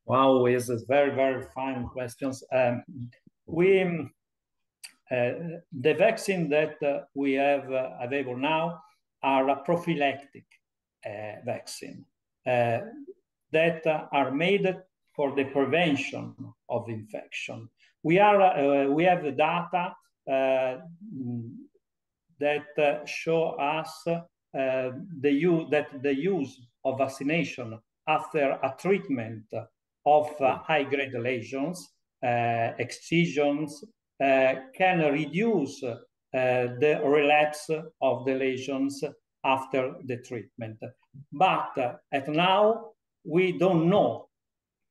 Wow, this is very fine questions. The vaccine that we have available now are a prophylactic vaccine that are made for the prevention of infection. We have the data that show us that the use of vaccination after a treatment of high-grade lesions, excisions, can reduce the relapse of the lesions after the treatment. But at now, we don't know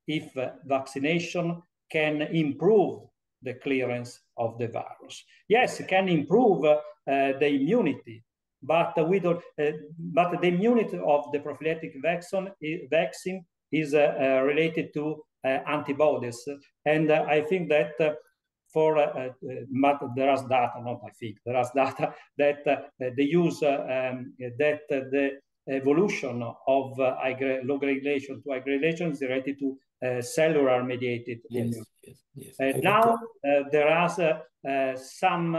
if vaccination can improve the clearance of the virus. Yes, it can improve the immunity, but we don't. But the immunity of the prophylactic vaccine is related to antibodies, and I think that but there is data, not I think, there is data that the use that the evolution of low gradation to high gradation is related to cellular mediated immunity. Now there are some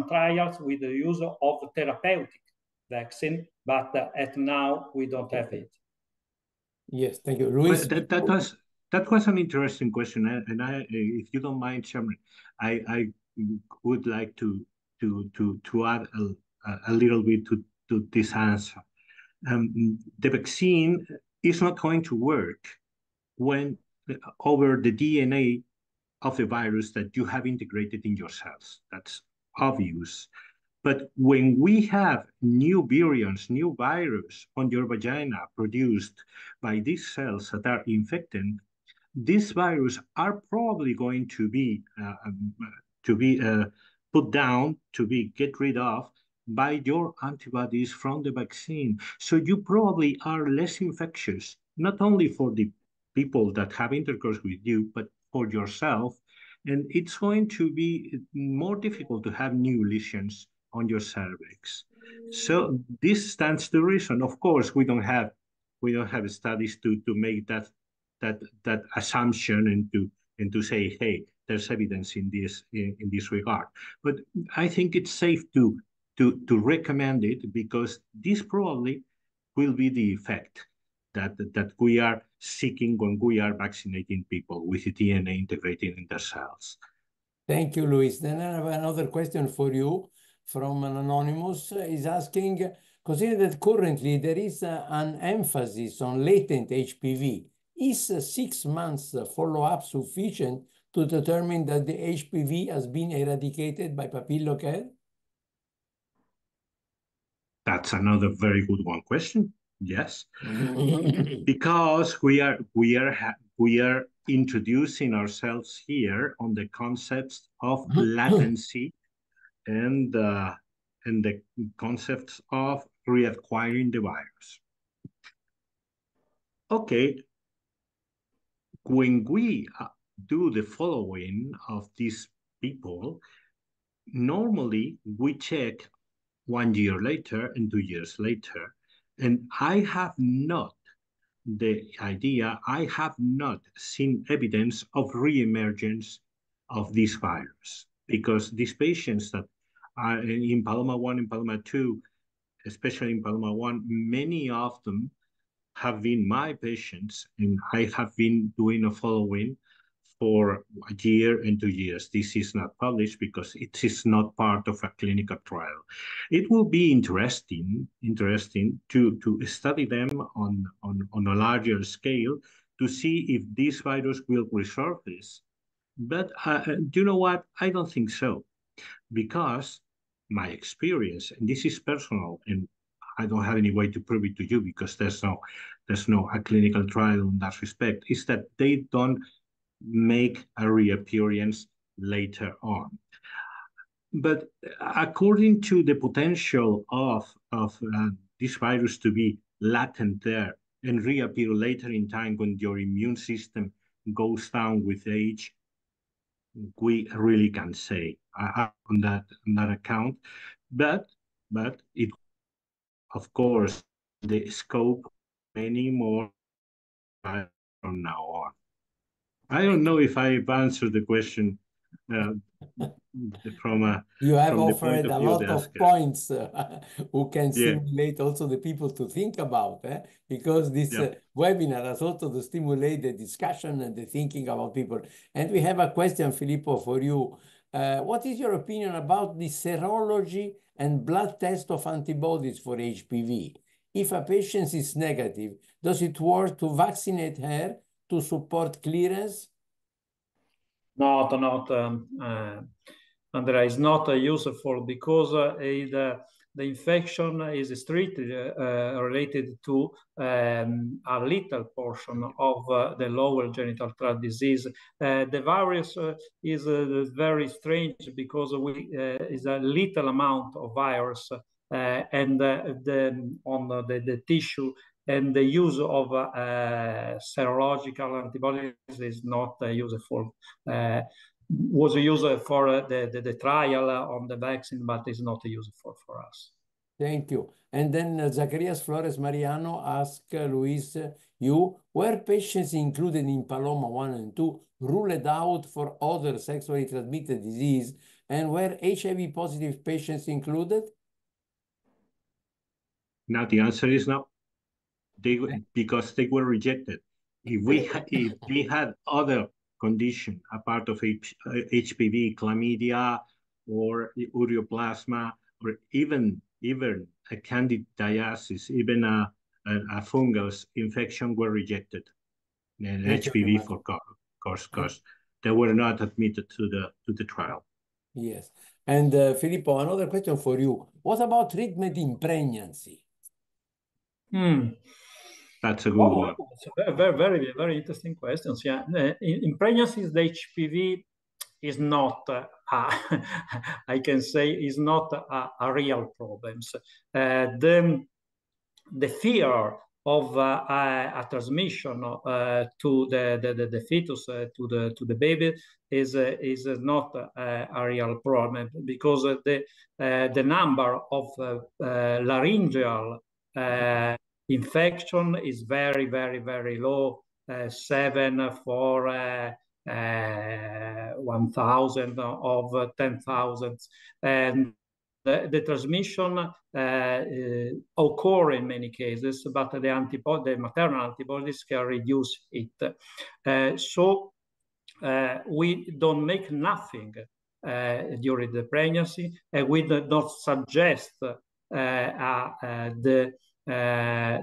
trials with the use of therapeutic vaccine, but at now we don't have it. Yes, thank you, Luis. That was an interesting question, and if you don't mind, Chairman, I would like to add a little bit to this answer. The vaccine is not going to work when over the DNA of the virus that you have integrated in your cells. That's obvious. But when we have new virions, new virus on your vagina produced by these cells that are infected, these viruses are probably going to be put down, get rid of by your antibodies from the vaccine. So you probably are less infectious, not only for the people that have intercourse with you, but for yourself. And it's going to be more difficult to have new lesions on your cervix. So this stands to reason. Of course, we don't have studies to make that assumption and to say, hey, there's evidence in this regard. But I think it's safe to recommend it, because this probably will be the effect that we are seeking when we are vaccinating people with the DNA integrated in their cells. Thank you, Luis. Then I have another question for you from an anonymous. Is asking, consider that currently there is an emphasis on latent HPV. Is 6 months follow-up sufficient to determine that the HPV has been eradicated by papillocare? That's another very good question. Yes, because we are introducing ourselves here on the concepts of latency and the concepts of reacquiring the virus. Okay, when we do the following of these people, normally we check 1 year later and 2 years later. And I have not seen evidence of reemergence of this virus, because these patients that are in Paloma 1 and Paloma 2, especially in Paloma 1, many of them have been my patients, and I have been doing a following for a year and 2 years. This is not published because it is not part of a clinical trial. It will be interesting to study them on a larger scale to see if this virus will resurface. But do you know what? I don't think so, because my experience, and this is personal, and I don't have any way to prove it to you because there's no a clinical trial in that respect, is that they don't make a reappearance later on. But according to the potential of this virus to be latent there and reappear later in time when your immune system goes down with age, we really can't say on that account. But it, of course, the scope many more from now on. I don't know if I've answered the question you have offered a lot of points who can stimulate also the people to think about, because this webinar has also to stimulate the discussion and the thinking about people. And we have a question, Filippo, for you. What is your opinion about the serology and blood test of antibodies for HPV? If a patient is negative, does it work to vaccinate her to support clearance? Not Andrea, is not useful because the infection is strictly related to a little portion of the lower genital tract disease. The virus is very strange because is a little amount of virus and on the tissue, and the use of serological antibodies is not useful. Was used for the trial on the vaccine, but is not useful for us. Thank you. And then Zacharias Flores Mariano asked Luis, you, were patients included in Paloma 1 and 2 ruled out for other sexually transmitted disease, and were HIV positive patients included? Now the answer is no, because they were rejected. If they had other condition apart of HPV, chlamydia, or ureaplasma, or even a candidiasis, even a fungus infection were rejected. And HPV, for course, because they were not admitted to the trial. Yes. And Filippo, another question for you. What about treatment in pregnancy? That's a good one. Very interesting questions. Yeah, in pregnancies, the HPV is not, I can say, is not a real problem. The fear of a transmission to the fetus, to the baby, is not a real problem, because the number of laryngeal infection is very low, 7 for 1,000 of 10,000, and the transmission occur in many cases, but the maternal antibodies can reduce it. So we don't make nothing during the pregnancy, and we do not suggest the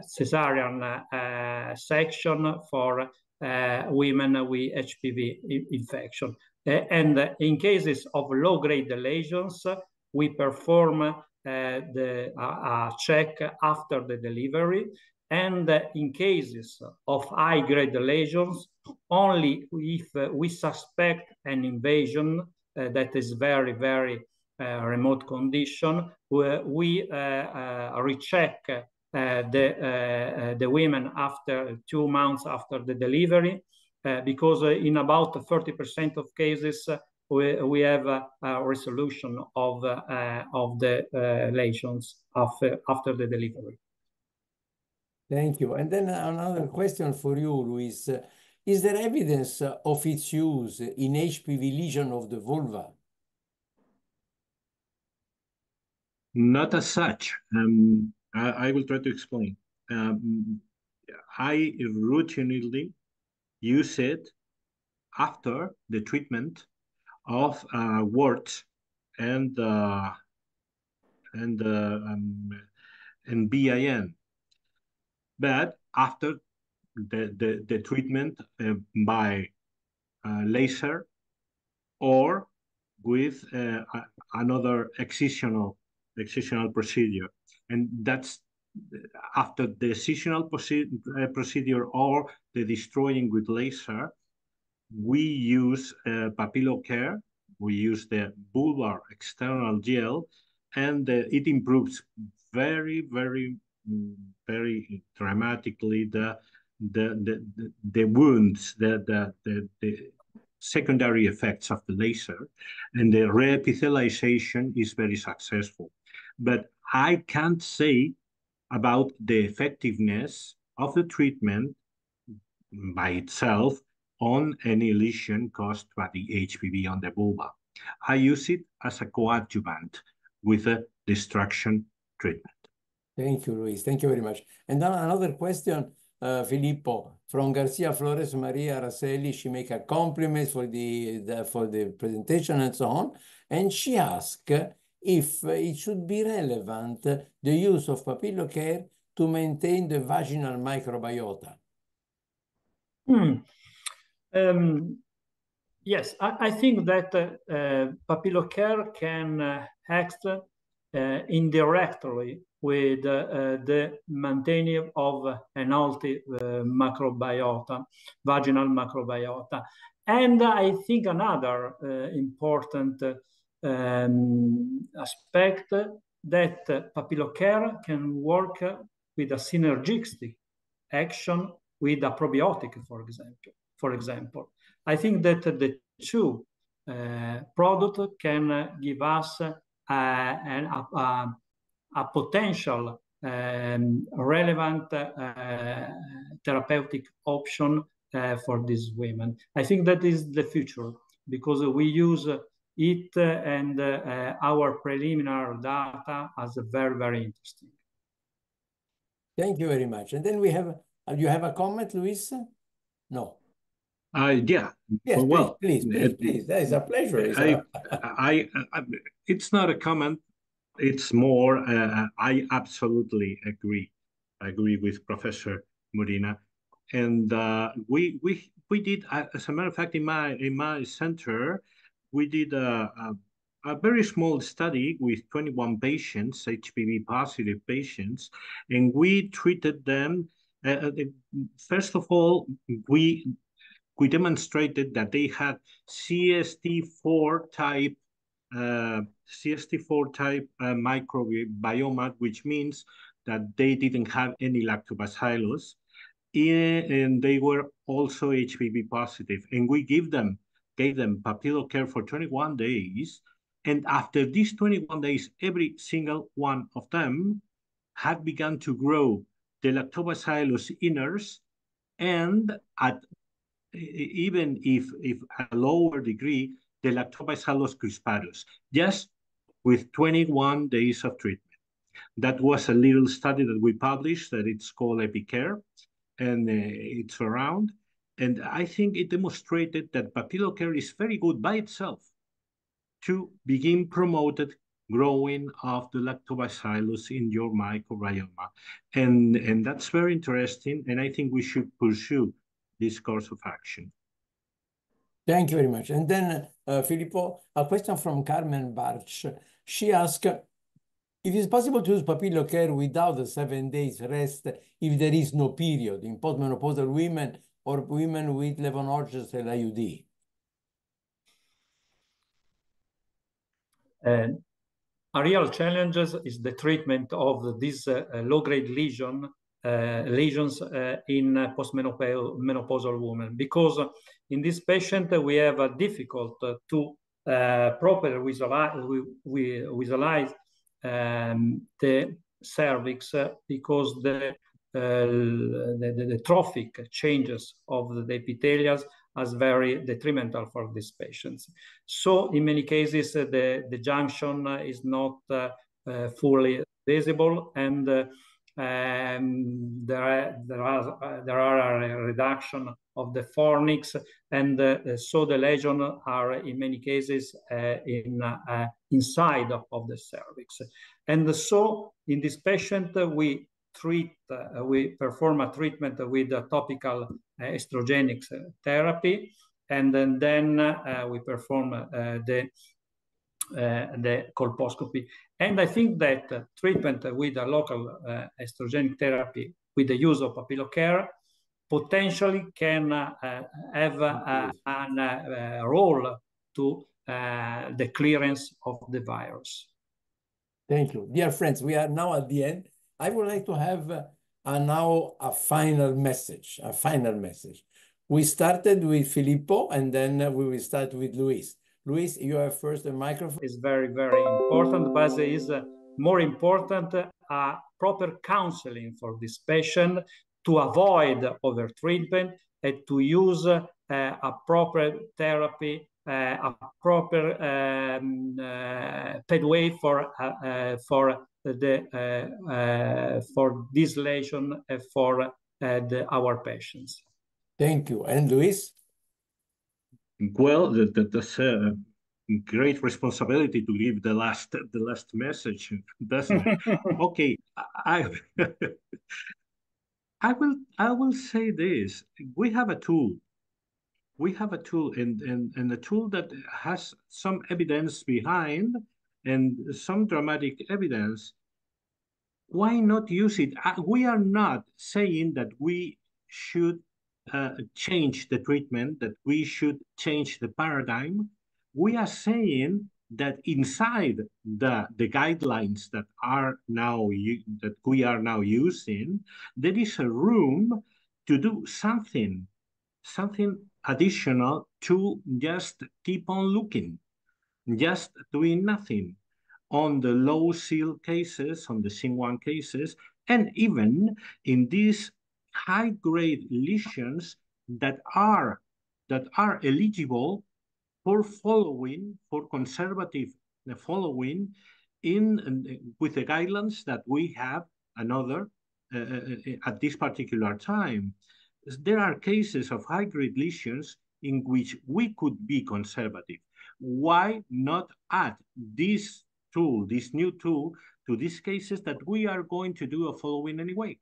cesarean section for women with HPV infection. And in cases of low-grade lesions, we perform the check after the delivery, and in cases of high-grade lesions, only if we suspect an invasion that is very remote condition, we recheck the women after 2 months after the delivery, because in about 30% of cases we have a resolution of the lesions after the delivery. Thank you. And then another question for you, Luis. Is there evidence of its use in HPV lesion of the vulva? Not as such. I will try to explain. I routinely use it after the treatment of warts and BIN, but after the treatment by laser or with another excisional procedure, and that's after the excisional procedure or the destroying with laser. We use Papillocare. We use the vulvar external gel, and it improves very dramatically the wounds, the secondary effects of the laser, and the reepithelialization is very successful. But I can't say about the effectiveness of the treatment by itself on any lesion caused by the HPV on the vulva. I use it as a coadjuvant with a destruction treatment. Thank you, Luis. Thank you very much. And then another question, Filippo, from Garcia Flores Maria Araceli. She make a compliment for the presentation and so on. And she asked if it should be relevant, the use of Papillocare to maintain the vaginal microbiota. Yes, I think that Papillocare can act indirectly with the maintaining of an healthy microbiota, vaginal microbiota. And I think another important aspect, that Papillocare can work with a synergistic action with a probiotic, for example. I think that the two products can give us a a potential relevant therapeutic option for these women. I think that is the future, because we use it and our preliminary data as very, very interesting. Thank you very much. And then we have, you have a comment, Luis? No. Yeah. Yes, well, please. That is a pleasure. It's not a comment. It's more, I absolutely agree. I agree with Professor Murina. And we did, as a matter of fact, in my center, we did a very small study with 21 patients, HPV positive patients, and we treated them. First of all, we demonstrated that they had CST4 type microbiome, which means that they didn't have any lactobacillus, and they were also HPV positive. And we gave them papillo care for 21 days. And after these 21 days, every single one of them had begun to grow the lactobacillus inners, and at even if at a lower degree, the lactobacillus crispatus, just with 21 days of treatment. That was a little study that we published that it's called EpiCare, and it's around. And I think it demonstrated that papillo care is very good by itself to begin promoted growing of the lactobacillus in your microbiome. And that's very interesting, and I think we should pursue this course of action. Thank you very much. And then, Filippo, a question from Carmen Barch. She asked, if it's possible to use papillo care without the 7 days rest if there is no period in postmenopausal women or women with Levonorgestrel and IUD? A real challenge is the treatment of these low-grade lesions in postmenopausal women, because in this patient we have a difficult to properly visualize the cervix, because the trophic changes of the epithelials as very detrimental for these patients. So in many cases, the junction is not fully visible, and there are a reduction of the fornix, and so the lesions are in many cases inside of the cervix. And so in this patient, we perform a treatment with a topical estrogenic therapy, and then we perform the colposcopy. And I think that treatment with a local estrogenic therapy with the use of papillo care potentially can have a role to the clearance of the virus. Thank you. Dear friends, we are now at the end. I would like to have now a final message, We started with Filippo, and then we will start with Luis. Luis, you have first the microphone. It's very, very important, but it is more important proper counseling for this patient to avoid overtreatment and to use a proper therapy, a proper pathway for this lesion for our patients. Thank you. And Luis? Well, that's a great responsibility to give the last message, doesn't it? Okay, I will say this. We have a tool. And a tool that has some evidence behind and some dramatic evidence. Why not use it? We are not saying that we should change the treatment, that we should change the paradigm. We are saying that inside the guidelines that we are now using, there is a room to do something additional to just keep on looking, just doing nothing. on the low seal cases, on the SIN1 cases, and even in these high-grade lesions that are eligible for following, for conservative following with the guidelines that we have at this particular time. There are cases of high-grade lesions in which we could be conservative. Why not add this tool, this new tool, to these cases that we are going to do a following anyway?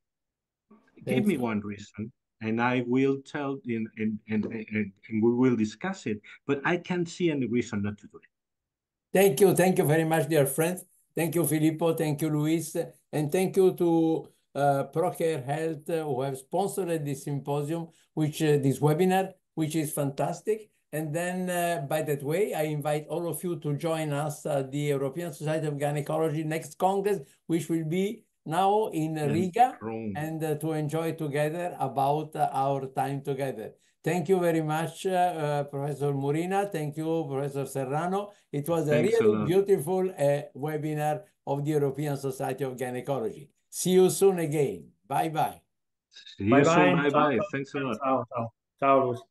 Give me one reason, and I will tell, and we will discuss it, but I can't see any reason not to do it. Thank you very much, dear friends. Thank you, Filippo. Thank you, Luis. And thank you to ProCare Health who have sponsored this symposium, this webinar, which is fantastic. And then, by that way, I invite all of you to join us at the European Society of Gynecology next Congress, which will be now in Riga, and to enjoy together about our time together. Thank you very much, Professor Murina. Thank you, Professor Serrano. It was a really beautiful webinar of the European Society of Gynecology. See you soon again. Bye-bye. See you soon. Bye-bye. Thanks a lot. Ciao, ciao. Ciao, Luis.